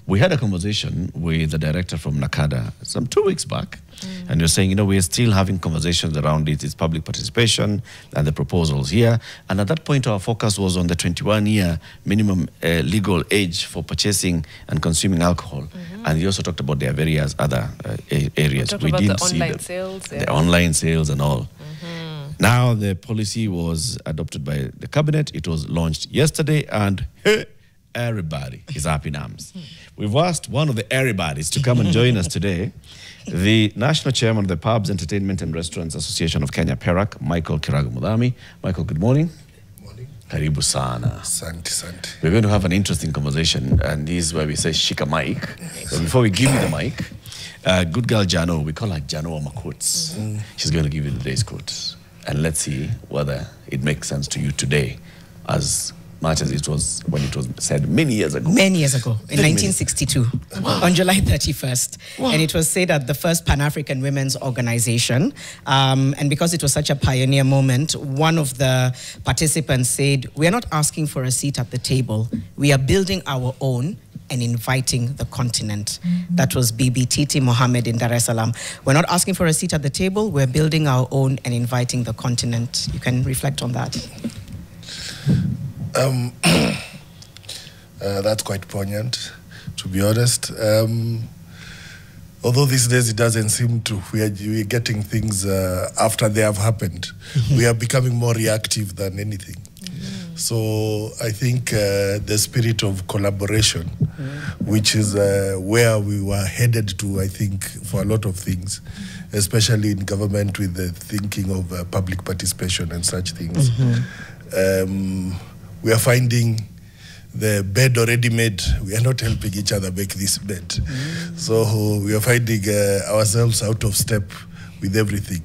We had a conversation with the director from NACADA some 2 weeks back, and you're saying, we're still having conversations around it. It's public participation and the proposals here. And at that point, our focus was on the 21-year minimum legal age for purchasing and consuming alcohol. And you also talked about their various other areas. We didn't see the online sales. The online sales and all. Now the policy was adopted by the cabinet. It was launched yesterday, and hey, everybody is up in arms. We've asked one of the everybody's to come and join us today, the National Chairman of the Pubs, Entertainment and Restaurants Association of Kenya, PERAC, Michael Kiragu Muthami. Michael, good morning. Good morning. Karibu sana. Santi. We're going to have an interesting conversation, and this is where we say shika mic. But before we give you the mic, good girl Jano, we call her Jano Makuts. She's going to give you the day's quote. And let's see whether it makes sense to you today as much as it was when it was said many years ago. Many years ago, in 1962, on July 31st. Wow. And it was said at the first Pan-African Women's Organization. And because it was such a pioneer moment, one of the participants said, "We are not asking for a seat at the table. We are building our own and inviting the continent." That was Bibi Titi Mohammed in Dar es Salaam. We're not asking for a seat at the table. We're building our own and inviting the continent. You can reflect on that. That's quite poignant, to be honest. Although these days it doesn't seem to, we're getting things after they have happened. We are becoming more reactive than anything. So I think the spirit of collaboration, which is where we were headed to, I think, for a lot of things, especially in government with the thinking of public participation and such things. We are finding the bed already made. We are not helping each other make this bed. So we are finding ourselves out of step with everything.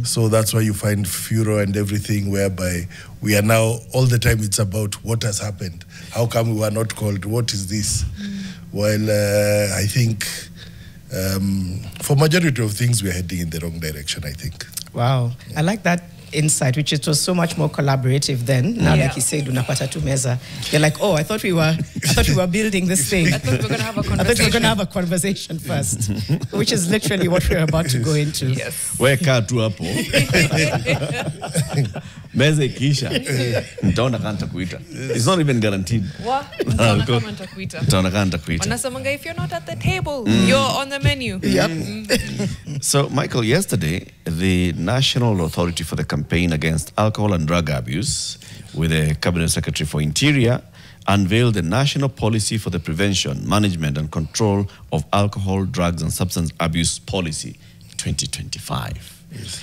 So that's why you find furor and everything, whereby we are now, all the time it's about what has happened. How come we were not called? What is this? While I think for majority of things, we are heading in the wrong direction, I think. Wow. I like that insight, which it was so much more collaborative then. Now, like he said, unapata tu meza. You're like, oh, I thought we were building this thing. I thought we were going to have a conversation. I thought we were going to have a conversation first, which is literally what we're about to go into. Yes. Where kaa tu hapo. Meza ikisha. Nitaona kanta kuita. It's not even guaranteed. What? Nitaona kama nitakuita. Nitaona kanta kuita. Wanasemanga, if you're not at the table, you're on the menu. Yep. So, Michael, yesterday, the National Authority for the Campaign Against Alcohol and Drug Abuse, with the Cabinet Secretary for Interior, unveiled the National Policy for the Prevention, Management and Control of Alcohol, Drugs and Substance Abuse Policy 2025. Yes.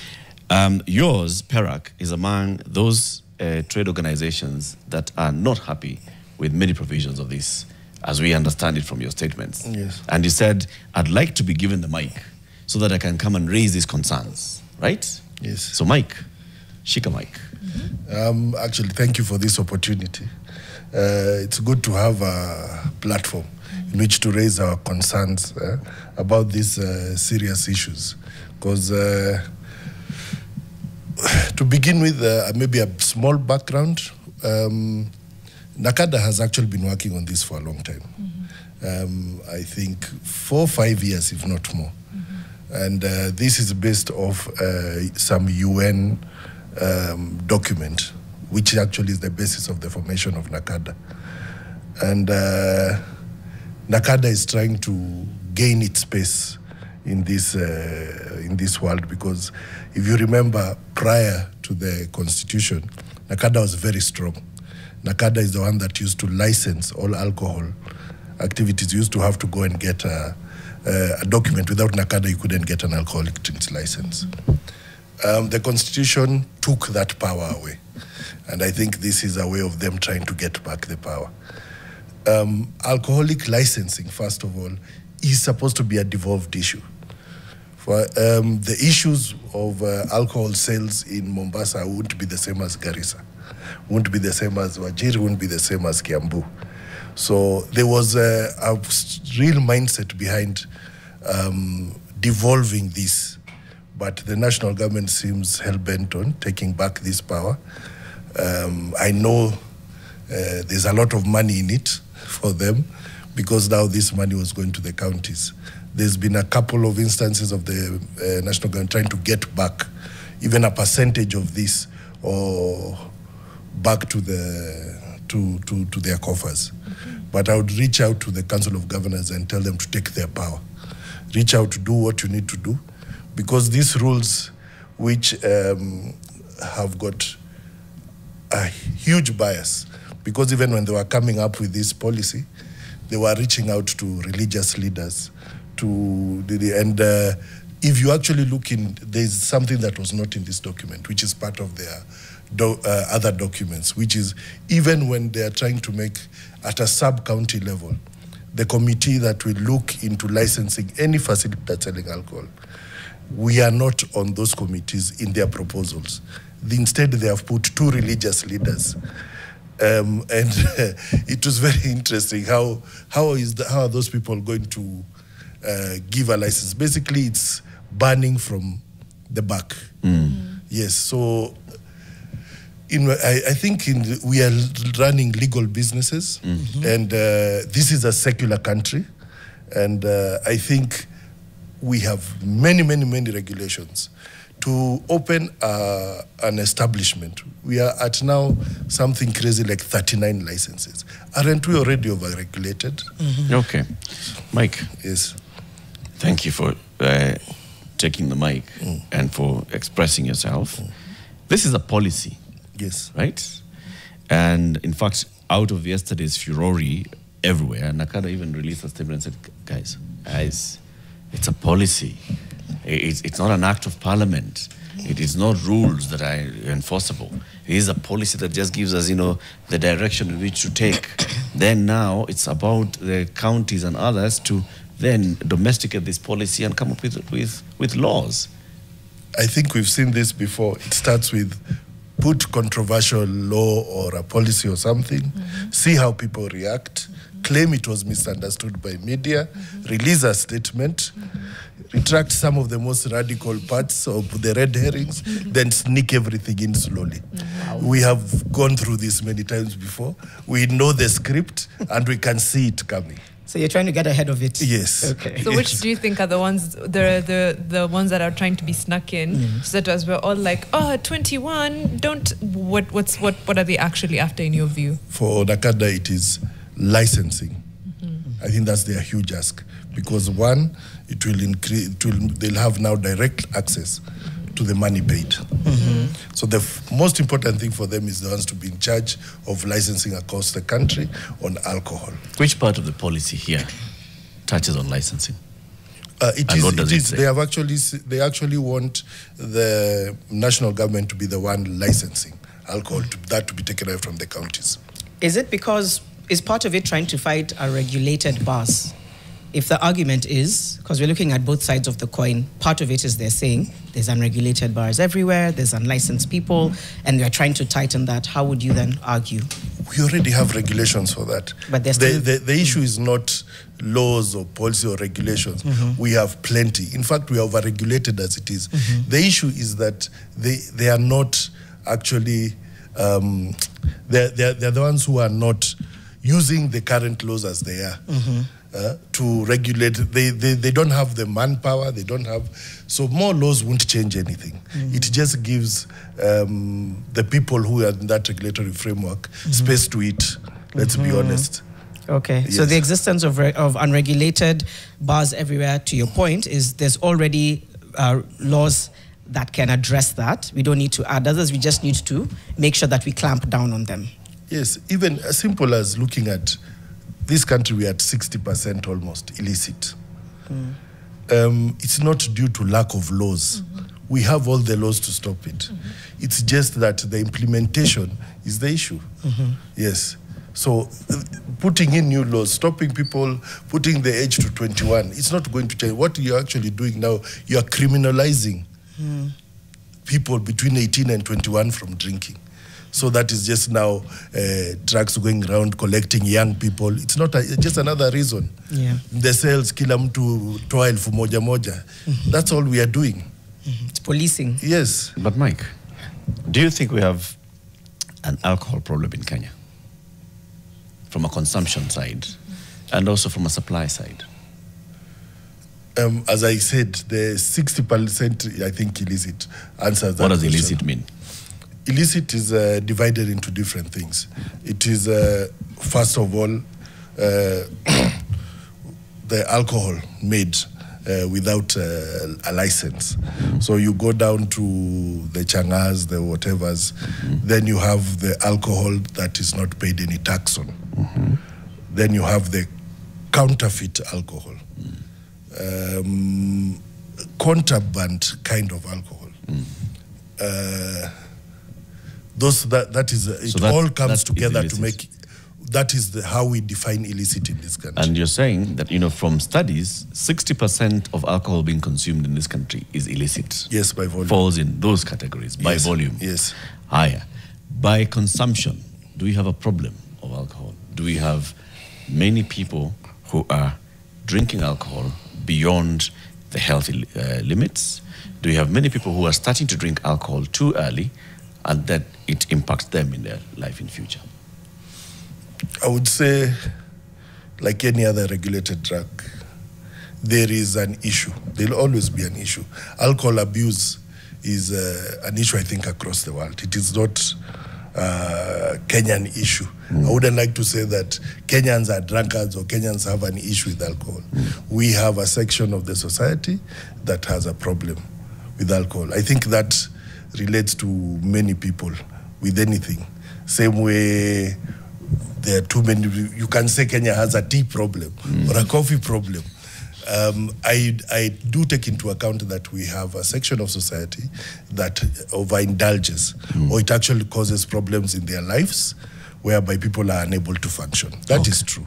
Yours, PERAC, is among those trade organizations that are not happy with many provisions of this, as we understand it from your statements. Yes. And you said, I'd like to be given the mic so that I can come and raise these concerns, right? Yes. So, Mike, shika mic. Actually, thank you for this opportunity. It's good to have a platform in which to raise our concerns about these serious issues. Because to begin with, maybe a small background, NACADA has actually been working on this for a long time. I think 4 or 5 years, if not more. And this is based off some UN document, which actually is the basis of the formation of NACADA. And NACADA is trying to gain its space in this world, because if you remember, prior to the constitution, NACADA was very strong. NACADA is the one that used to license all alcohol activities. You used to have to go and get a document. Without NACADA, you couldn't get an alcoholic drinks license. The constitution took that power away. And I think this is a way of them trying to get back the power. Alcoholic licensing, first of all, is supposed to be a devolved issue. For the issues of alcohol sales in Mombasa won't be the same as Garissa, won't be the same as Wajir, won't be the same as Kiambu. So there was a real mindset behind devolving this, but the national government seems hell-bent on taking back this power. I know there's a lot of money in it for them, because now this money was going to the counties. There's been a couple of instances of the national government trying to get back even a percentage of this or back to their coffers. But I would reach out to the Council of Governors and tell them to take their power. Reach out to do what you need to do, because these rules, which have got a huge bias, because even when they were coming up with this policy, they were reaching out to religious leaders. If you actually look in, there's something that was not in this document, which is part of their other documents, which is even when they are trying to make at a sub-county level, the committee that will look into licensing any facility that's selling alcohol, we are not on those committees in their proposals. Instead, they have put 2 religious leaders. And it was very interesting. How are those people going to give a license? Basically, it's banning from the back. Yes, so I think we are running legal businesses, and this is a secular country, and I think we have many regulations. To open an establishment, we are at now something crazy like 39 licenses. Aren't we already over-regulated? Okay. Mike. Yes. Thank you for taking the mic and for expressing yourself. This is a policy. Yes. Right? And in fact, out of yesterday's furore everywhere, NACADA even released a statement and said, guys, it's a policy. It's not an act of parliament. It is not rules that are enforceable. It is a policy that just gives us, the direction in which to take. Then now it's about the counties and others to then domesticate this policy and come up with laws. I think we've seen this before. It starts with put controversial law or a policy or something, see how people react, claim it was misunderstood by media, release a statement, retract some of the most radical parts of the red herrings, then sneak everything in slowly. We have gone through this many times before. We know the script and we can see it coming. So you're trying to get ahead of it? Yes. Okay. So which do you think are the ones, the ones that are trying to be snuck in? So that as we're all like, 21, what are they actually after in your view? For NACADA, it is licensing. I think that's their huge ask, because one, it will increase. They'll have now direct access to the money paid. So the most important thing for them is the ones to be in charge of licensing across the country on alcohol. Which part of the policy here touches on licensing? They actually want the national government to be the one licensing alcohol, to be taken away from the counties. Is it because, is part of it trying to fight unregulated bars? If the argument is, because we're looking at both sides of the coin, part of it is they're saying there's unregulated bars everywhere, there's unlicensed people, and we're trying to tighten that. How would you then argue? We already have regulations for that. But still the issue is not laws or policy or regulations. We have plenty. In fact, we are over-regulated as it is. The issue is that they are not actually, they're the ones who are not using the current laws as they are. To regulate. They don't have the manpower, they don't have, so more laws won't change anything. It just gives the people who are in that regulatory framework space to eat, let's be honest. Okay, Yes. so the existence of unregulated bars everywhere, to your point, is there's already laws that can address that. We don't need to add others, we just need to make sure that we clamp down on them. Yes, even as simple as looking at this country, we are at 60% almost illicit. It's not due to lack of laws. We have all the laws to stop it. It's just that the implementation is the issue. Yes. So putting in new laws, stopping people, putting the age to 21, it's not going to change. What you're actually doing now, you're criminalizing people between 18 and 21 from drinking. So that is just now drugs going around collecting young people. It's not just another reason. The sales, kila mtu toa elfu moja moja. That's all we are doing. It's policing. Yes. But Mike, do you think we have an alcohol problem in Kenya? From a consumption side. And also from a supply side? As I said, the 60%, I think, illicit answers that. What does question. illicit mean? Illicit is divided into different things. It is, first of all, the alcohol made without a license. So you go down to the changas, the whatevers, then you have the alcohol that is not paid any tax on. Then you have the counterfeit alcohol. Contraband kind of alcohol. It all comes together to make. That is how we define illicit in this country. And you're saying that, from studies, 60% of alcohol being consumed in this country is illicit. Yes, by volume. Falls in those categories, by volume. Yes. Higher. By consumption, do we have a problem of alcohol? Do we have many people who are drinking alcohol beyond the healthy limits? Do we have many people who are starting to drink alcohol too early and that it impacts them in their life in future? I would say, like any other regulated drug, there is an issue. There will always be an issue. Alcohol abuse is an issue, I think, across the world. It is not a Kenyan issue. I wouldn't like to say that Kenyans are drunkards or Kenyans have an issue with alcohol. We have a section of the society that has a problem with alcohol. I think that relates to many people with anything. Same way, there are too many. You can say Kenya has a tea problem or a coffee problem. I do take into account that we have a section of society that overindulges, or it actually causes problems in their lives, whereby people are unable to function. That is true.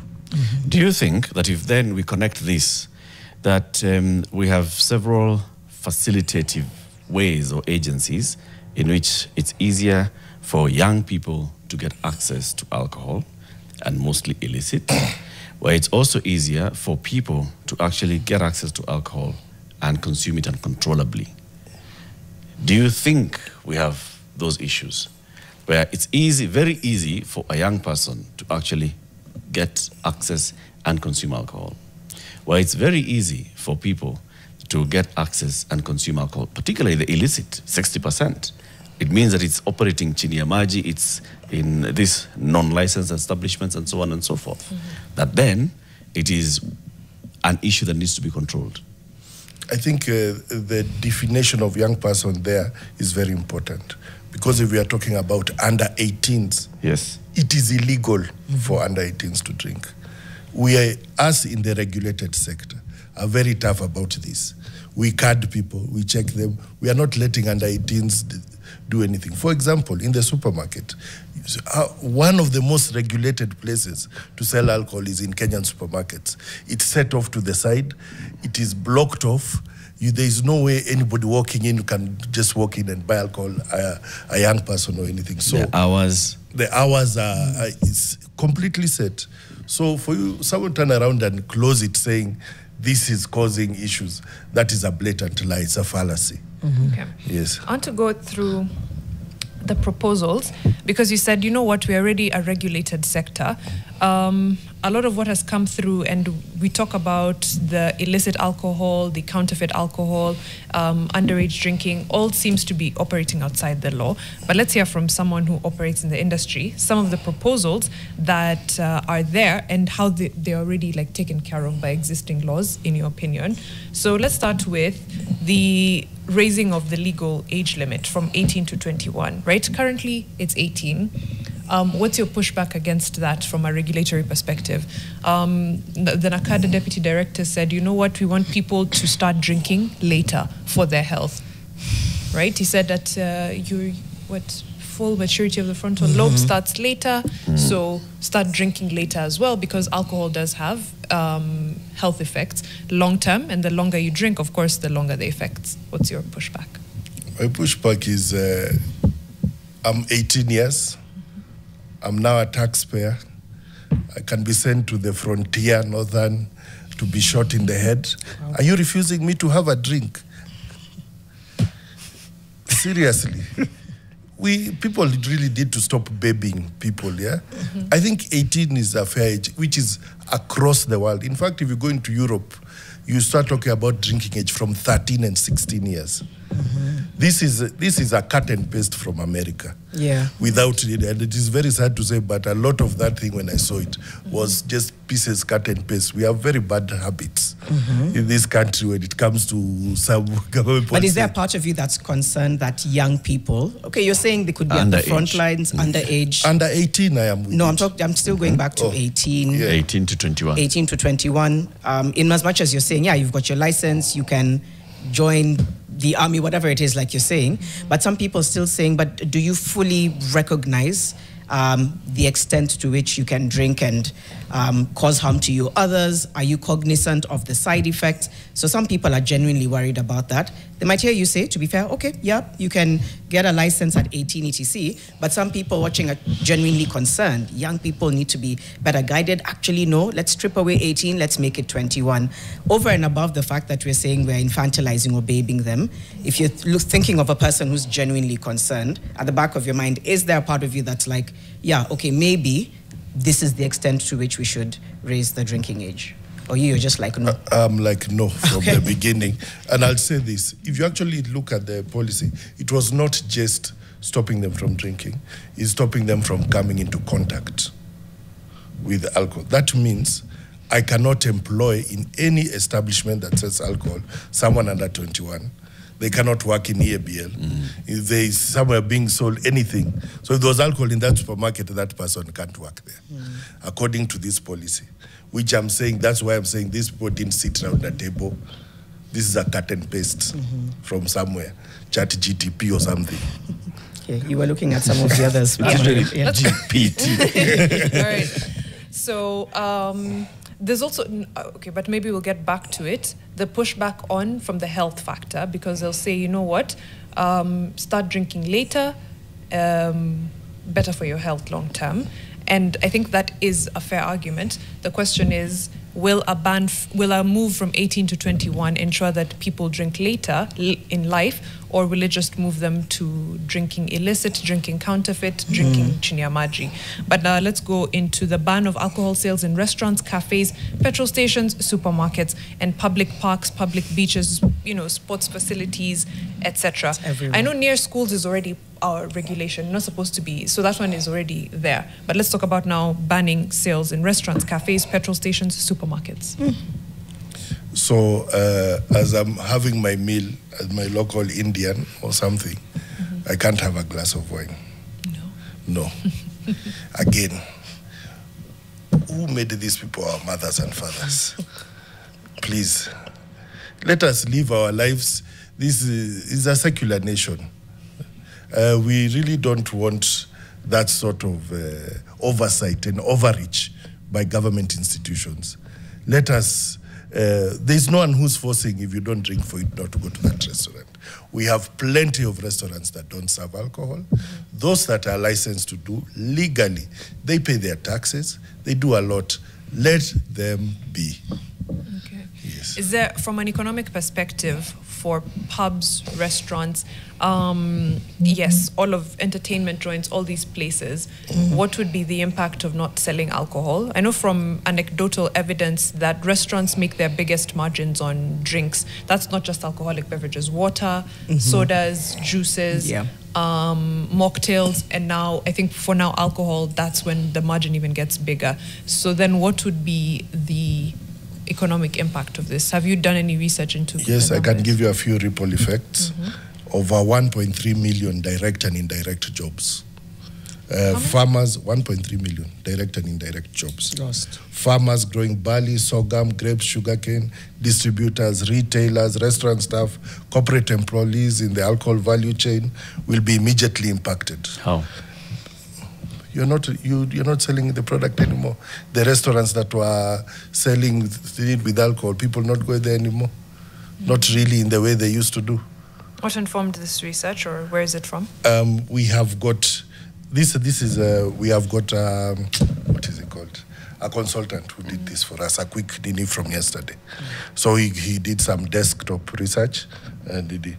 Do you think that if then we connect this, that we have several facilitative ways or agencies in which it's easier for young people to get access to alcohol, and mostly illicit, where it's also easier for people to actually get access to alcohol and consume it uncontrollably? Do you think we have those issues where it's easy, very easy for a young person to actually get access and consume alcohol, where it's very easy for people to get access and consume alcohol, particularly the illicit, 60%? It means that it's operating chini ya maji, it's in these non-licensed establishments and so on and so forth. That then it is an issue that needs to be controlled. I think the definition of young person there is very important, because if we are talking about under 18s, yes, it is illegal for under 18s to drink. We are, us in the regulated sector, are very tough about this. We card people, we check them. We are not letting under 18s do anything. For example, in the supermarket, one of the most regulated places to sell alcohol is in Kenyan supermarkets. It's set off to the side. It is blocked off. There is no way anybody walking in can just walk in and buy alcohol, a young person or anything. So the hours are is completely set. So for you, someone turn around and close it saying this is causing issues, that is a blatant lie. It's a fallacy. Okay. Yes. I want to go through the proposals, because you said, you know what, we're already a regulated sector. A lot of what has come through, and we talk about the illicit alcohol, the counterfeit alcohol, underage drinking, all seems to be operating outside the law. But let's hear from someone who operates in the industry, some of the proposals that are there and how they're already like taken care of by existing laws, in your opinion. So let's start with the raising of the legal age limit from 18 to 21, right? Currently, it's 18. What's your pushback against that from a regulatory perspective? The NACADA deputy director said, you know what, we want people to start drinking later for their health, right? He said that full maturity of the frontal lobe starts later, so start drinking later as well, because alcohol does have health effects long-term, and the longer you drink, of course, the longer the effects. What's your pushback? My pushback is I'm 18 years. I'm now a taxpayer. I can be sent to the frontier, northern, to be shot in the head. Wow. Are you refusing me to have a drink? Seriously. people really need to stop babying people, yeah? I think 18 is a fair age, which is across the world. In fact, if you go into Europe, you start talking about drinking age from 13 and 16 years. This is a cut and paste from America. Yeah. Without it, and it is very sad to say, but a lot of that thing when I saw it was just pieces cut and paste. We have very bad habits in this country when it comes to some government policy. But is there a part of you that's concerned that young people, okay, you're saying they could be at the front lines, underage? Under 18, I am with No, it. I'm still going back to 18. Yeah. 18 to 21. 18 to 21. In as much as you're saying, yeah, you've got your license, you can join the army, whatever it is, like you're saying. But some people still saying, but do you fully recognize the extent to which you can drink and cause harm to you others? Are you cognizant of the side effects? So some people are genuinely worried about that. They might hear you say, to be fair, okay, yeah, you can get a license at 18 etc. But some people watching are genuinely concerned. Young people need to be better guided. Actually, no, let's strip away 18, let's make it 21. Over and above the fact that we're saying we're infantilizing or babying them, if you're thinking of a person who's genuinely concerned, at the back of your mind, is there a part of you that's like, yeah, okay, maybe this is the extent to which we should raise the drinking age? Or you're just like, no? I'm like, no, from the beginning. And I'll say this. If you actually look at the policy, it was not just stopping them from drinking. It's stopping them from coming into contact with alcohol. That means I cannot employ in any establishment that sells alcohol someone under 21. They cannot work in EABL. If there is somewhere being sold anything. So if there was alcohol in that supermarket, that person can't work there, according to this policy. Which I'm saying, that's why I'm saying these people didn't sit around the table. This is a cut and paste from somewhere, ChatGTP or something. Okay, you were looking at some of the others. GPT. All right. So there's also, okay, but maybe we'll get back to it. The pushback on from the health factor, because they'll say, you know what, start drinking later, better for your health long term. And I think that is a fair argument. The question is, will a move from 18 to 21 ensure that people drink later in life, or will it just move them to drinking illicit, drinking counterfeit, drinking chinyamaji? But let's go into the ban of alcohol sales in restaurants, cafes, petrol stations, supermarkets, and public parks, public beaches, sports facilities, etc. I know near schools is already our regulation, not supposed to be, so that one is already there. But let's talk about now banning sales in restaurants, cafes, petrol stations, supermarkets. So as I'm having my meal at my local Indian or something, I can't have a glass of wine. No. Again, who made these people our mothers and fathers? Please, let us live our lives. This is a secular nation. We really don't want that sort of oversight and overreach by government institutions. Let us, there's no one who's forcing, if you don't drink, for you not to go to that restaurant. We have plenty of restaurants that don't serve alcohol. Those that are licensed to do legally, they pay their taxes, they do a lot. Let them be. Okay. Yes. Is there, from an economic perspective, for pubs, restaurants, yes, all of entertainment joints, all these places, what would be the impact of not selling alcohol? I know from anecdotal evidence that restaurants make their biggest margins on drinks. That's not just alcoholic beverages, water, sodas, juices, mocktails, and now, I think for now, alcohol, that's when the margin even gets bigger. So then what would be the economic impact of this? Have you done any research into this? Yes, I can give you a few ripple effects. Over 1.3 million direct and indirect jobs. Farmers, 1.3 million direct and indirect jobs. Lost. Farmers growing barley, sorghum, grapes, sugarcane, distributors, retailers, restaurant staff, corporate employees in the alcohol value chain will be immediately impacted. How? You're not selling the product anymore. The restaurants that were selling with alcohol, people not going there anymore. Not really in the way they used to do. What informed this research, or where is it from? We have got we have got what is it called? A consultant who did this for us, a quick nini from yesterday. So he did some desktop research and did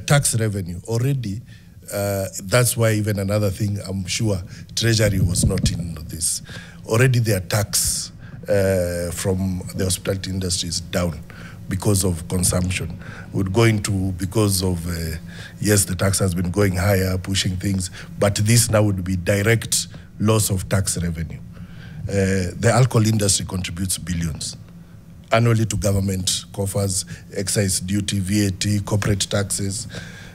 tax revenue already. That's why even another thing, I'm sure Treasury was not in this. Already their tax from the hospitality industry is down because of consumption. We're going to, because of, yes, the tax has been going higher, pushing things, but this now would be direct loss of tax revenue. The alcohol industry contributes billions annually to government coffers, excise duty, VAT, corporate taxes.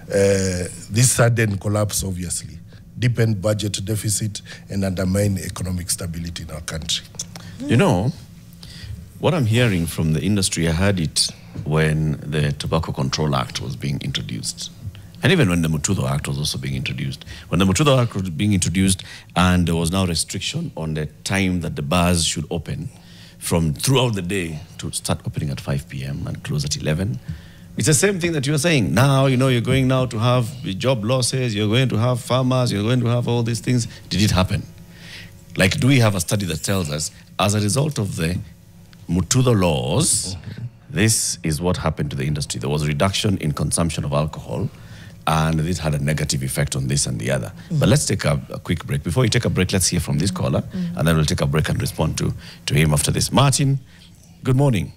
This sudden collapse, obviously, deepen budget deficit and undermine economic stability in our country. You know, what I'm hearing from the industry, I heard it when the Tobacco Control Act was being introduced. And even when the Mututho Act was also being introduced. When the Mututho Act was being introduced and there was now restriction on the time that the bars should open from throughout the day to start opening at 5 p.m. and close at 11. It's the same thing that you were saying. Now, you know, you're going now to have job losses, you're going to have farmers, you're going to have all these things. Did it happen? Like, do we have a study that tells us, as a result of the Mututho laws, this is what happened to the industry. There was a reduction in consumption of alcohol, and this had a negative effect on this and the other. But let's take a quick break. Before we take a break, let's hear from this caller, and then we'll take a break and respond to him after this. Martin, good morning.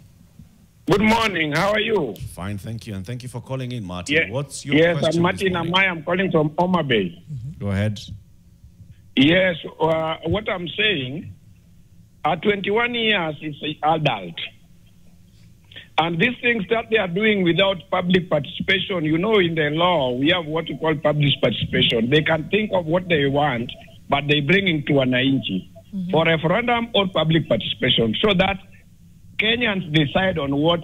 Good morning. How are you? Fine, thank you. And thank you for calling in, Martin. Yeah. What's your question? question? Yes, I'm Martin Amai. I'm calling from Oma Bay. Go ahead. Yes, what I'm saying, at 21 years, it's an adult. And these things that they are doing without public participation, you know, in the law, we have what we call public participation. They can think of what they want, but they bring it to wananchi for referendum or public participation, so that Kenyans decide on what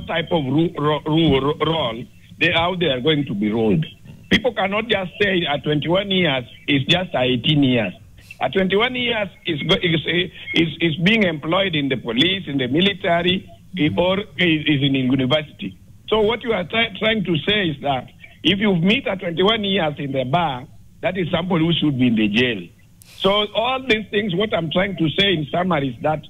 type of role how they are going to be ruled. People cannot just say at 21 years it's just 18 years. At 21 years is being employed in the police, in the military, or is in university. So what you are trying to say is that if you meet at 21 years in the bar, that is somebody who should be in the jail. So all these things, what I'm trying to say in summary is that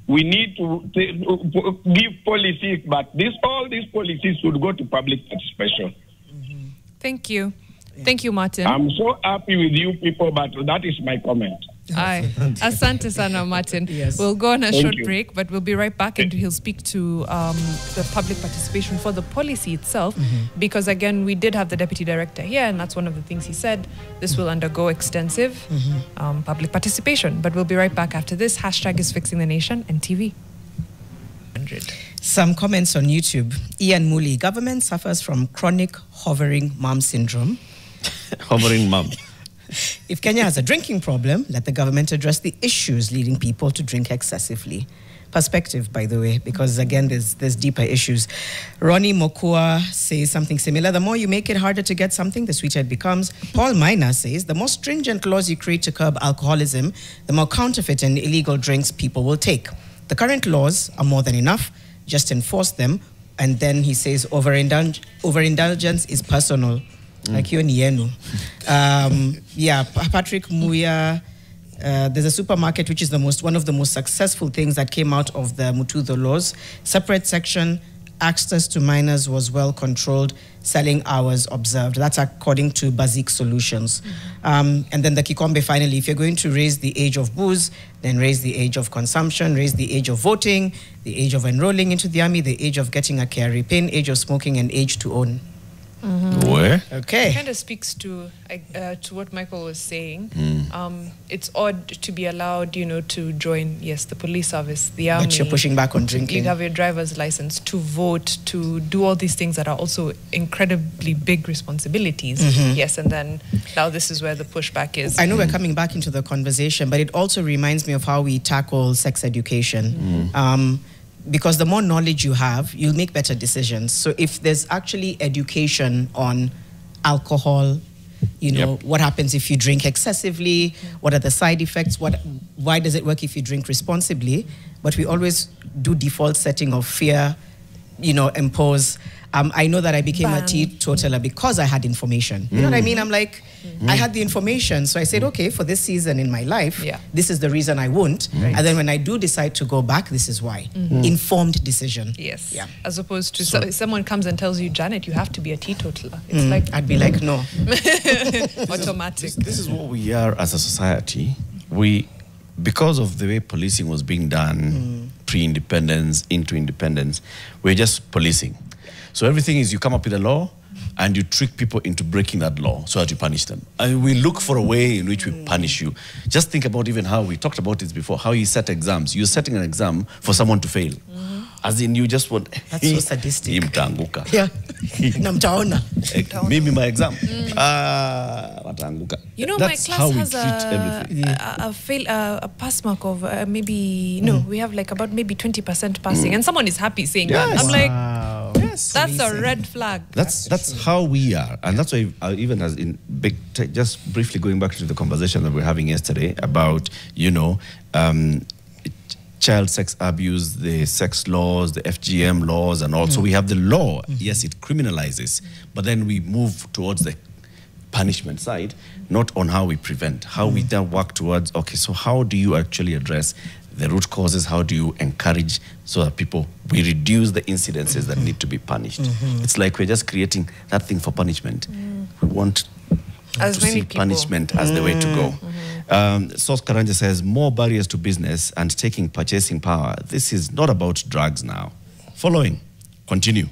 we need to give policies, but all these policies should go to public participation. Thank you. Thank you, Martin. I'm so happy with you people, but that is my comment. Aye. Asante sana, Martin. Yes. We'll go on a short you. break, but we'll be right back and he'll speak to the public participation for the policy itself, because again, we did have the deputy director here, and that's one of the things he said. This will undergo extensive public participation, but we'll be right back after this. Hashtag is Fixing the Nation and TV. Some comments on YouTube. Ian Muli, government suffers from chronic hovering mom syndrome. Hovering mom. If Kenya has a drinking problem, let the government address the issues leading people to drink excessively. Perspective, by the way, because again, there's deeper issues. Ronnie Mokua says something similar. The more you make it harder to get something, the sweeter it becomes. Paul Minor says, the more stringent laws you create to curb alcoholism, the more counterfeit and illegal drinks people will take. The current laws are more than enough. Just enforce them. And then he says, overindulgence is personal. Like you and Yenu. Yeah, Patrick Muya, there's a supermarket which is one of the most successful things that came out of the Mututho laws. Separate section, access to minors was well controlled, selling hours observed. That's according to Basic Solutions. And then the Kikombe finally, if you're going to raise the age of booze, then raise the age of consumption, raise the age of voting, the age of enrolling into the army, the age of getting a KRA pin, age of smoking, and age to own. Where? Okay. It kind of speaks to what Michael was saying. It's odd to be allowed, you know, to join, yes, the police service, the army. But you're pushing back on drinking. You have your driver's license, to vote, to do all these things that are also incredibly big responsibilities. Yes, and then now this is where the pushback is. I know we're coming back into the conversation, but it also reminds me of how we tackle sex education. Because the more knowledge you have, you'll make better decisions. So if there's actually education on alcohol, you know, what happens if you drink excessively, what are the side effects, why does it work if you drink responsibly? But we always do default setting of fear, you know, impose I know that I became a teetotaler because I had information. You know what I mean? I'm like, I had the information. So I said, okay, for this season in my life, this is the reason I won't. And then when I do decide to go back, this is why. Informed decision. Yes. Yeah. As opposed to someone comes and tells you, Janet, you have to be a teetotaler. It's like, I'd be like, no. Automatic. This is what we are as a society. Because of the way policing was being done, pre-independence, into independence, we're just policing. So everything is you come up with a law and you trick people into breaking that law so that you punish them. And we look for a way in which we punish you. Just think about even how we talked about this before, how you set exams. You're setting an exam for someone to fail. As in, you just want... That's so sadistic. Yeah. Namtaona. Maybe my exam. You know, That's my how class we has a pass mark of maybe, no, we have like about maybe 20% passing. And someone is happy saying that. I'm like, yes. That's a red flag. That's how we are. And that's why even as in big tech, just briefly going back to the conversation that we were having yesterday about, you know, child sex abuse, the sex laws, the FGM laws, and also we have the law. Yes, it criminalizes, but then we move towards the punishment side, not on how we prevent, how we then work towards, okay, so how do you actually address the root causes? How do you encourage so that we reduce the incidences that need to be punished? It's like we're just creating that thing for punishment. We want to see punishment as the way to go. Sos Karanja says, more barriers to business and taking purchasing power. This is not about drugs now. Following. Continue.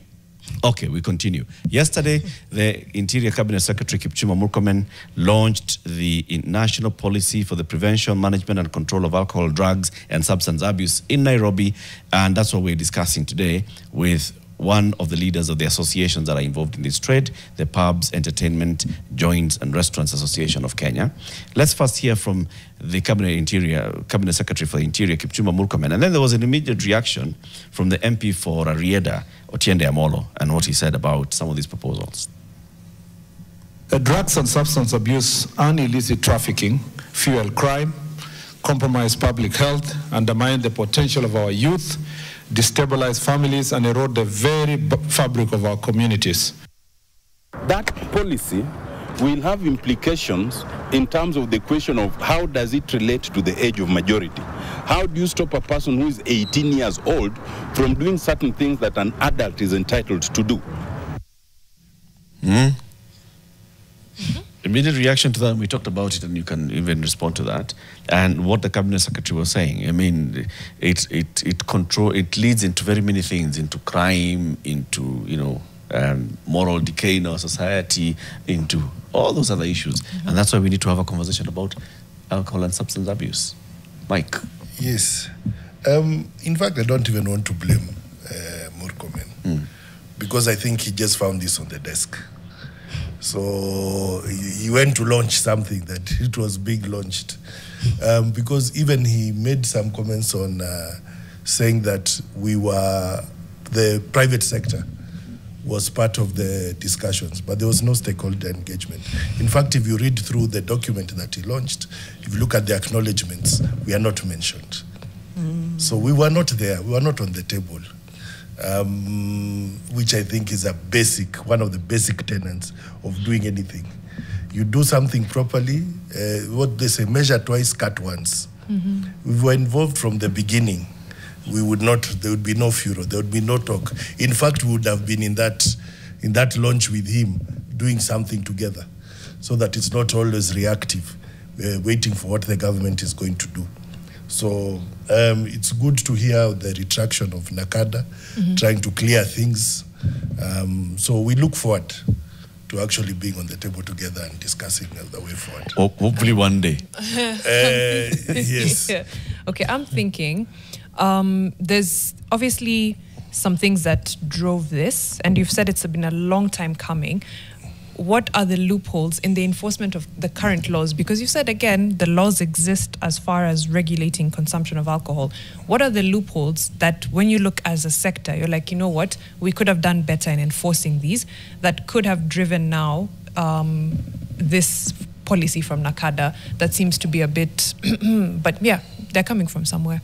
Okay, we continue. Yesterday, the Interior Cabinet Secretary Kipchumba Murkomen launched the National Policy for the Prevention, Management and Control of Alcohol, Drugs and Substance Abuse in Nairobi. And that's what we're discussing today with one of the leaders of the associations that are involved in this trade, the Pubs, Entertainment, Joints and Restaurants Association of Kenya. Let's first hear from the Cabinet Secretary for the Interior, Kipchumba Murkomen. And then there was an immediate reaction from the MP for Arieda, Otiende Amolo, and what he said about some of these proposals. Drugs and substance abuse and illicit trafficking fuel crime, compromise public health, undermine the potential of our youth, destabilize families, and erode the very fabric of our communities. That policy will have implications in terms of the question of how does it relate to the age of majority. How do you stop a person who is 18 years old from doing certain things that an adult is entitled to do? Immediate reaction to that, we talked about it, and you can even respond to that. And what the Cabinet Secretary was saying, I mean, it leads into very many things, into crime, into, you know, moral decay in our society, into all those other issues. And that's why we need to have a conversation about alcohol and substance abuse. Mike. Yes. In fact, I don't even want to blame Murkomen because I think he just found this on the desk. So he went to launch something that it was being launched. Because even he made some comments on saying that the private sector was part of the discussions, but there was no stakeholder engagement. In fact, if you read through the document that he launched, if you look at the acknowledgements, we are not mentioned. So we were not there, we were not on the table. Which I think is one of the basic tenets of doing anything. You do something properly, what they say, measure twice, cut once. We were involved from the beginning. There would be no furor, there would be no talk. In fact, we would have been in that launch with him, doing something together, so that it's not always reactive, waiting for what the government is going to do. So it's good to hear the retraction of NACADA, trying to clear things. So we look forward to actually being on the table together and discussing the way forward. Hopefully one day. Yes. Yeah. Okay, I'm thinking there's obviously some things that drove this, and you've said it's been a long time coming. What are the loopholes in the enforcement of the current laws? Because you said, again, the laws exist as far as regulating consumption of alcohol. What are the loopholes that when you look as a sector, you're like, you know what, we could have done better in enforcing these, that could have driven now this policy from NACADA that seems to be a bit, but yeah, they're coming from somewhere.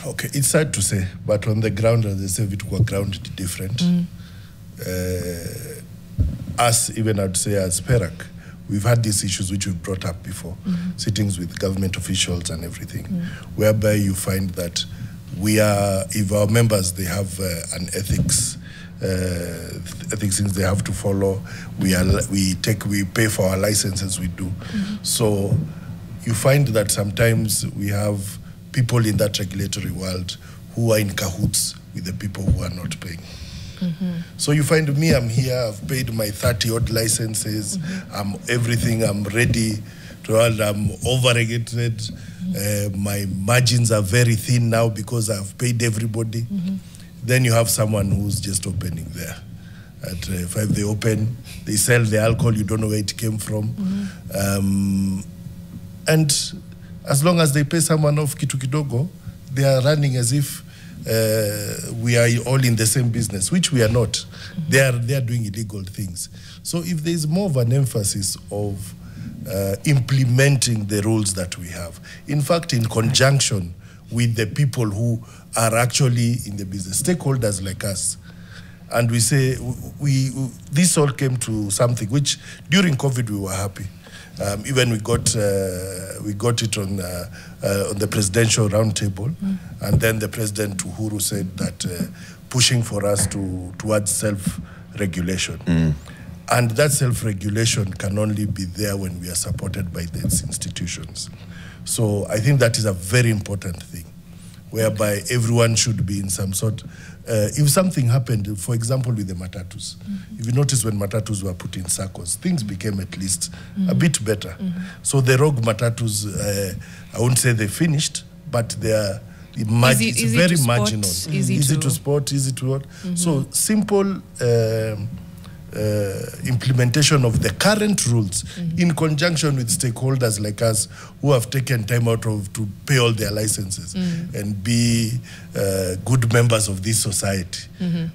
Okay, it's hard to say, but on the ground, as they say, it was grounded different. us, even I'd say as PERAC, we've had these issues which we've brought up before, sittings with government officials and everything, whereby you find that if our members, they have an ethics things they have to follow, we pay for our licenses, we do. So you find that sometimes we have people in that regulatory world who are in cahoots with the people who are not paying. So you find me, I'm here, I've paid my 30-odd licenses, I'm ready to I'm over-regulated, my margins are very thin now because I've paid everybody. Then you have someone who's just opening there. At 5 they open, they sell the alcohol, you don't know where it came from. And as long as they pay someone off kitu kidogo, they are running as if we are all in the same business, which we are not. They are doing illegal things. So if there is more of an emphasis of implementing the rules that we have, in fact, in conjunction with the people who are actually in the business, stakeholders like us, and we say this all came to something which during COVID we were happy. Even we got it on the presidential roundtable, and then the President Uhuru said that pushing for us towards self-regulation, and that self-regulation can only be there when we are supported by these institutions. So I think that is a very important thing, whereby everyone should be in some sort. If something happened, for example, with the matatus, if you notice when matatus were put in circles, things became at least a bit better. So the rogue matatus, I won't say they finished, but they are it's very marginal. Easy to spot, easy to what. So simple implementation of the current rules in conjunction with stakeholders like us who have taken time out to pay all their licenses and be good members of this society,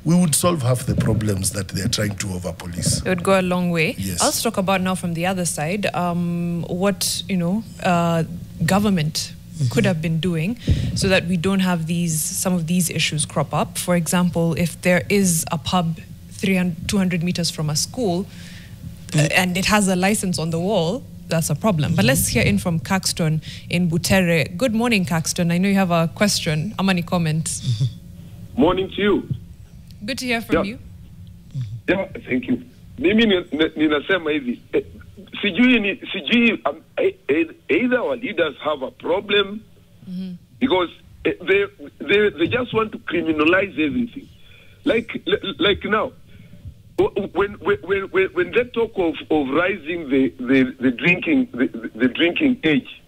we would solve half the problems that they are trying to over-police. It would go a long way. Yes. Let's talk about now from the other side, what government could have been doing so that we don't have some of these issues crop up. For example, if there is a pub 200 meters from a school and it has a license on the wall, that's a problem. But let's hear in from Caxton in Butere. Good morning, Caxton. I know you have a question. How many comments? Morning to you. Good to hear from you. Yeah, thank you. Mimi ninasema hivi, sijui either our leaders have a problem because they just want to criminalize everything. Like now, when they talk of rising the drinking age,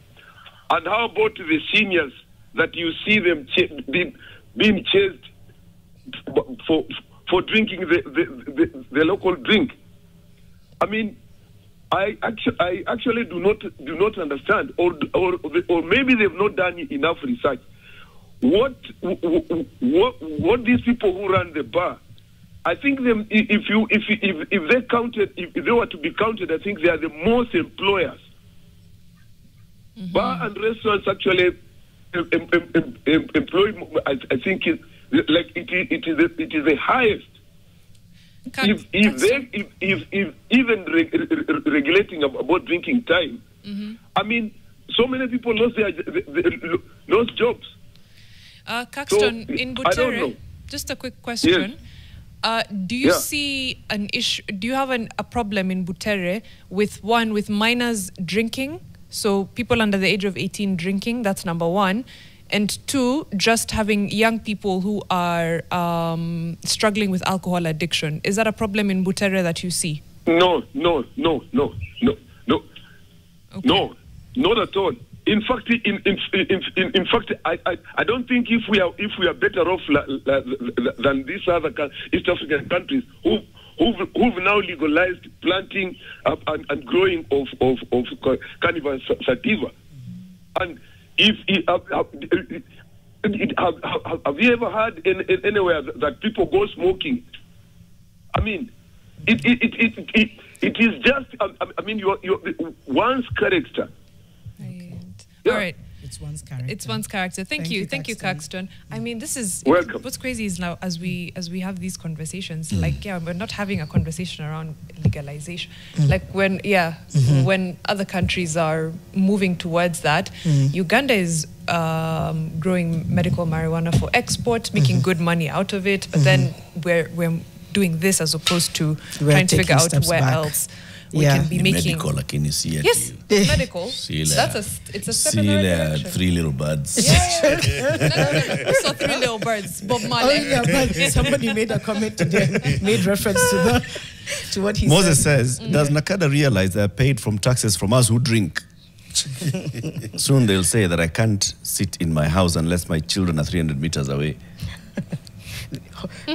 and how about the seniors that you see them being chased for drinking the local drink? I mean, I actually do not understand, or maybe they've not done enough research. What these people who run the bar, I think if they counted, if they were to be counted, I think they are the most employers. Bar and restaurants actually employ. I think it is the highest. If even regulating about drinking time, I mean, so many people lost jobs. Caxton, in Butere, just a quick question. Yes. Do you see an issue? Do you have a problem in Butere with minors drinking? So people under the age of 18 drinking, that's number one. And two, just having young people who are struggling with alcohol addiction. Is that a problem in Butere that you see? No. Okay. No, not at all. In fact, I don't think if we are better off than these other East African countries who've now legalized planting and growing of cannabis sativa. And have you ever heard anywhere that people go smoking? I mean, it is just. I mean, your one's character. All right. It's one's character. It's one's character. Thank you, Caxton. I mean, this is Welcome. what's crazy is now as we have these conversations, like we're not having a conversation around legalization. Like when other countries are moving towards that, Uganda is growing medical marijuana for export, making good money out of it. But then we're doing this as opposed to trying to figure out where else we can be making medical, like in the sea. Yes, medical. It's a step in the right direction. Three little birds. Yeah. No. So 3 little birds. Bob Marley. Oh yeah, but somebody made a comment today, made reference to what he Moses said. says, does NACADA realize they're paid from taxes from us who drink? Soon they'll say that I can't sit in my house unless my children are 300 meters away.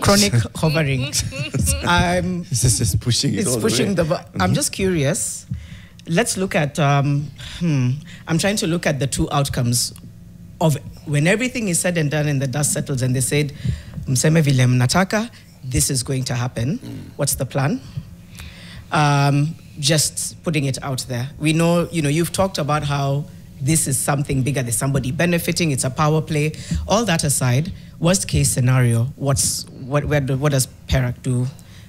Chronic hovering. It's just pushing it. It's all pushing the way. I'm just curious. Let's look at. I'm trying to look at the two outcomes of when everything is said and done and the dust settles, and they said, "Mseme vile mnataka, this is going to happen." What's the plan? Just putting it out there. We know, you've talked about how this is something bigger. There's somebody benefiting. It's a power play. All that aside, worst case scenario, what does PERAC do?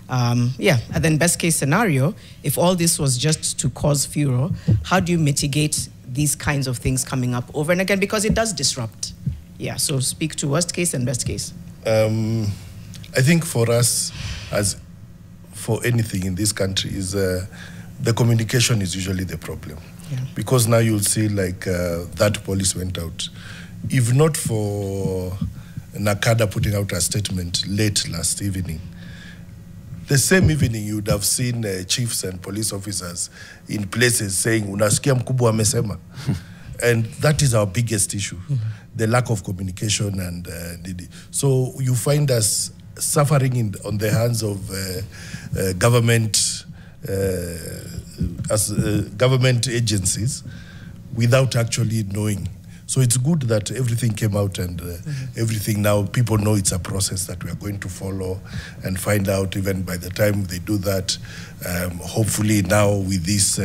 And then best case scenario, if all this was just to cause furor, how do you mitigate these kinds of things coming up over and again? Because it does disrupt. Yeah, so speak to worst case and best case. I think for us, as for anything in this country, is the communication is usually the problem. Yeah. Because now you'll see like that police went out. If not for NACADA putting out a statement late last evening, the same evening you would have seen chiefs and police officers in places saying, unasikia mkubwa amesema. And that is our biggest issue, the lack of communication. And so you find us suffering on the hands of government government agencies without actually knowing. So it's good that everything came out and everything now, people know it's a process that we are going to follow and find out even by the time they do that. Hopefully now with this,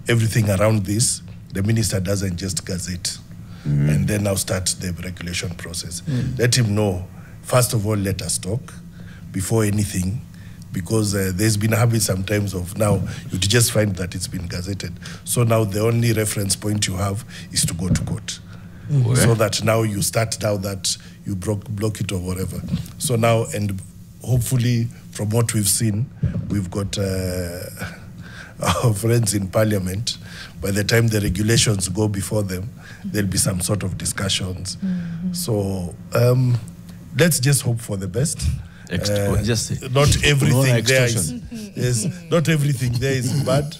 everything around this, the minister doesn't just gazette and then now start the regulation process. Let him know, first of all, let us talk before anything, because there's been a habit sometimes of now you just find that it's been gazetted. So now the only reference point you have is to go to court. So that now you start now that you block it or whatever. So now, and hopefully from what we've seen, we've got our friends in parliament. By the time the regulations go before them, there'll be some sort of discussions. So let's just hope for the best. Not everything there is not everything there is bad,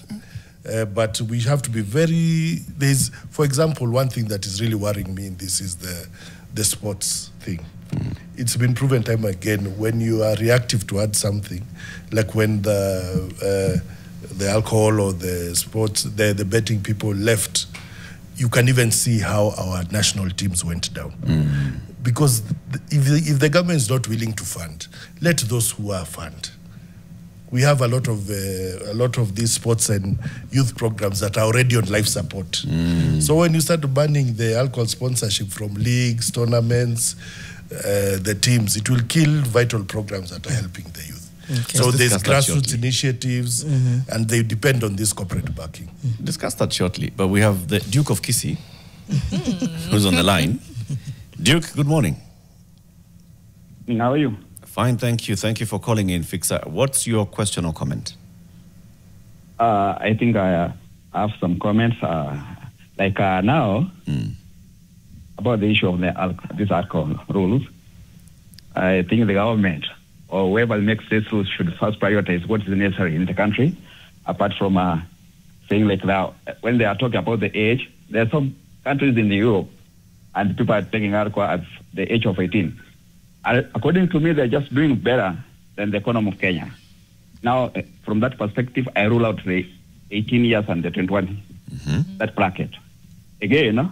but we have to be very. There's, for example, one thing that is really worrying me in this is the sports thing. It's been proven time again when you are reactive to add something, like when the alcohol or the sports, the betting people left, you can even see how our national teams went down. Because if the government is not willing to fund, let those who are fund. We have a lot of these sports and youth programs that are already on life support. So when you start banning the alcohol sponsorship from leagues, tournaments, the teams, it will kill vital programs that are helping the youth. So there's grassroots initiatives, and they depend on this corporate backing. Discuss that shortly, but we have the Duke of Kisii, who's on the line. Duke, good morning. How are you? Fine, thank you. Thank you for calling in, Fixer. What's your question or comment? I think I have some comments. Now, about the issue of these alcohol rules, I think the government or whoever makes these rules should first prioritize what is necessary in the country, apart from saying like now, when they are talking about the age, there are some countries in Europe and people are taking alcohol at the age of 18. According to me, they're just doing better than the economy of Kenya. Now, from that perspective, I rule out the 18 years and the 21, that bracket. Again,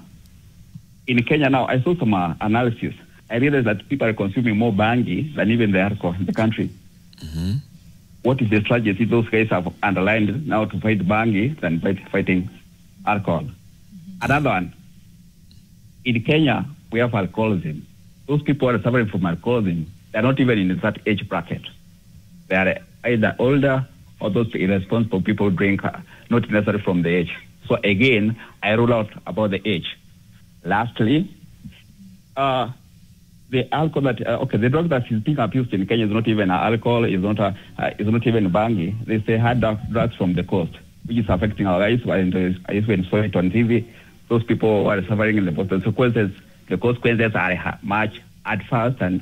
in Kenya now, I saw some analysis. I realized that people are consuming more bangi than even the alcohol in the country. What is the strategy those guys have underlined now to fight bangi than fighting alcohol? Another one, in Kenya, we have alcoholism. Those people who are suffering from alcoholism, they're not even in that age bracket. They are either older or those irresponsible people who drink, not necessarily from the age. So again, I rule out about the age. Lastly, the alcohol that the drug that is being abused in Kenya is not even alcohol, is not even bangi. They say hard drugs from the coast, which is affecting our lives. And I even saw it on TV. Those people who are suffering in the consequences. The consequences are much at first, and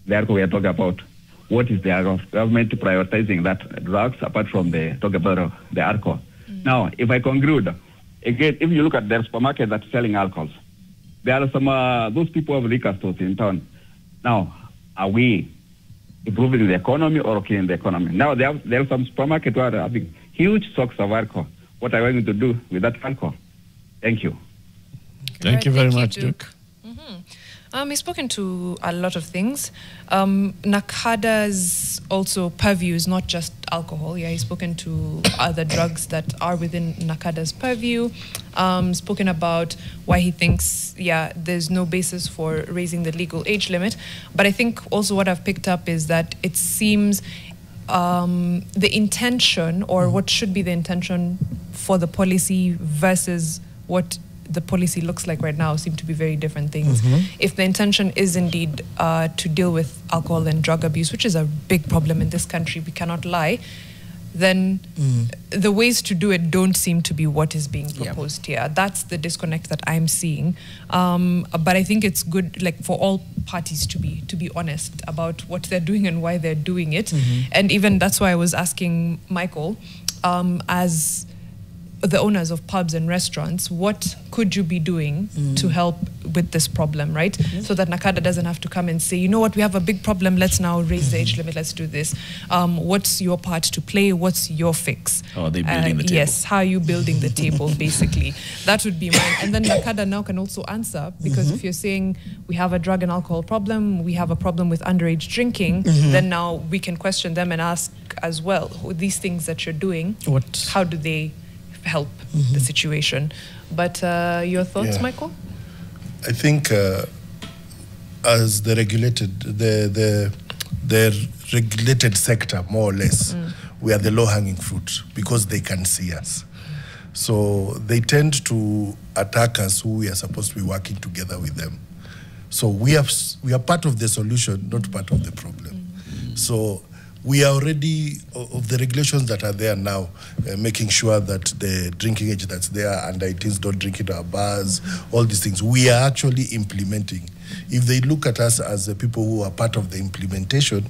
therefore we are talking about what is the government prioritizing that drugs apart from the talk about the alcohol. Now, if I conclude, again, if you look at the supermarket that's selling alcohols, there are some, those people have liquor stores in town. Now, are we improving the economy or killing the economy? Now, there are some supermarkets who are having huge stocks of alcohol. What are we going to do with that alcohol? Thank you. Thank you very much, Duke. He's spoken to a lot of things. NACADA's also purview is not just alcohol. Yeah, he's spoken to other drugs that are within NACADA's purview. Spoken about why he thinks, there's no basis for raising the legal age limit. But I think also what I've picked up is that it seems the intention, or what should be the intention for the policy versus what the policy looks like right now, seem to be very different things. If the intention is indeed to deal with alcohol and drug abuse, which is a big problem in this country, we cannot lie, then the ways to do it don't seem to be what is being proposed here. That's the disconnect that I'm seeing. But I think it's good, like, for all parties to be honest about what they're doing and why they're doing it. And even that's why I was asking Michael, as the owners of pubs and restaurants, what could you be doing to help with this problem, right? So that NACADA doesn't have to come and say, you know what, we have a big problem, let's now raise the age limit, let's do this. What's your part to play? What's your fix? How are they building the table? Yes, how are you building the table, basically? That would be mine. And then NACADA now can also answer, because if you're saying we have a drug and alcohol problem, we have a problem with underage drinking, then now we can question them and ask as well, these things that you're doing, how do they help the situation? But your thoughts, Michael? I think as the regulated sector, more or less, we are the low-hanging fruit because they can see us. So they tend to attack us who we are supposed to be working together with them. So we are part of the solution, not part of the problem. So we are already, of the regulations that are there now, making sure that the drinking age that's there, under 18s don't drink in our bars, all these things, we are actually implementing. If they look at us as the people who are part of the implementation,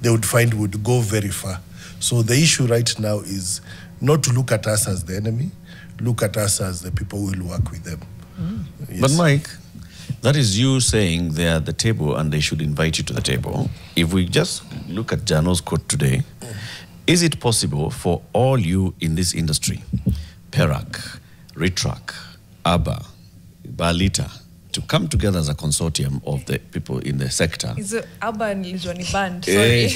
they would find we would go very far. So the issue right now is not to look at us as the enemy, look at us as the people who will work with them. Yes. But Mike, that is you saying they are at the table and they should invite you to the table. If we just look at Jano's quote today, is it possible for all you in this industry, PERAC, RITRAC, ABBA, Balita, to come together as a consortium of the people in the sector? Is it ABBA and Lizwani band? Sorry.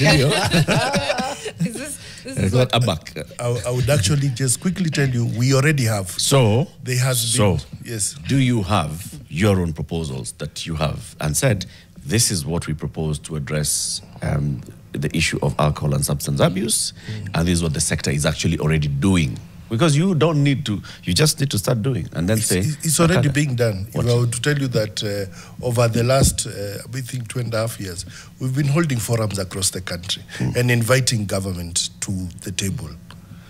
Is not ABBA. I would actually just quickly tell you, we already have. So, yes. Do you have your own proposals that you have and said, this is what we propose to address the issue of alcohol and substance abuse, and this is what the sector is actually already doing? Because you don't need to, you just need to start doing and then say... It's already being done. If I were to tell you that over the last, I think 2.5 years, we've been holding forums across the country and inviting government to the table.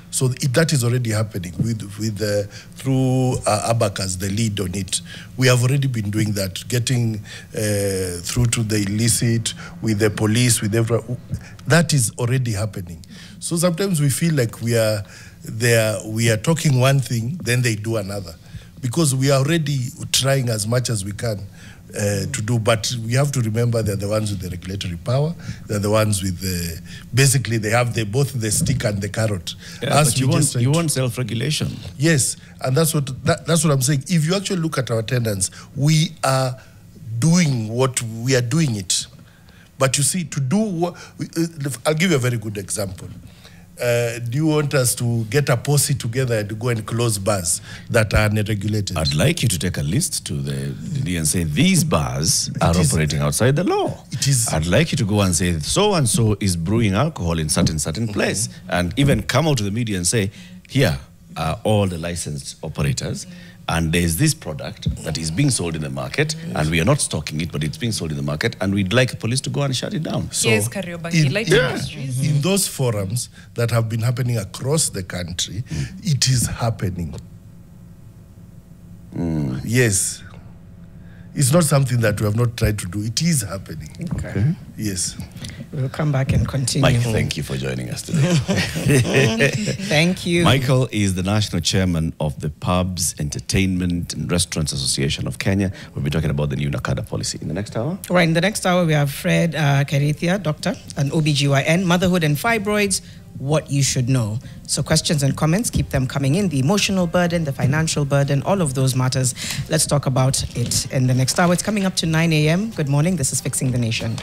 So that is already happening through ABAC as the lead on it. We have already been doing that, getting through to the illicit, with the police, with everyone. That is already happening. So sometimes we feel like we are talking one thing, then they do another, because we are already trying as much as we can to do. But we have to remember they're the ones with the regulatory power. They're the ones with the, basically they have both the stick and the carrot. Yeah, but you want self-regulation. Yes, and that's what I'm saying. If you actually look at our attendance, we are doing what we are doing it. But you see, to do what, I'll give you a very good example. do you want us to get a posse together to go and close bars that are unregulated? I'd like you to take a list to the DD and say, these bars are operating outside the law. It is. I'd like you to go and say, so-and-so is brewing alcohol in certain place. And even come out to the media and say, here are all the licensed operators. And there's this product that is being sold in the market, and we are not stocking it, but it's being sold in the market, and we'd like the police to go and shut it down. So yes, Kariobangi, light industries. In those forums that have been happening across the country, it is happening. Yes. It's not something that we have not tried to do. It is happening. Okay. Yes. We'll come back and continue. Mike, thank you for joining us today. Thank you. Michael is the national chairman of the Pubs, Entertainment and Restaurants Association of Kenya. We'll be talking about the new NACADA policy in the next hour. Right, in the next hour, we have Fred Karithia, doctor, an OBGYN, motherhood and fibroids, what you should know. So questions and comments, keep them coming in. The emotional burden, the financial burden, all of those matters. Let's talk about it in the next hour. It's coming up to 9 a.m. Good morning. This is Fixing the Nation.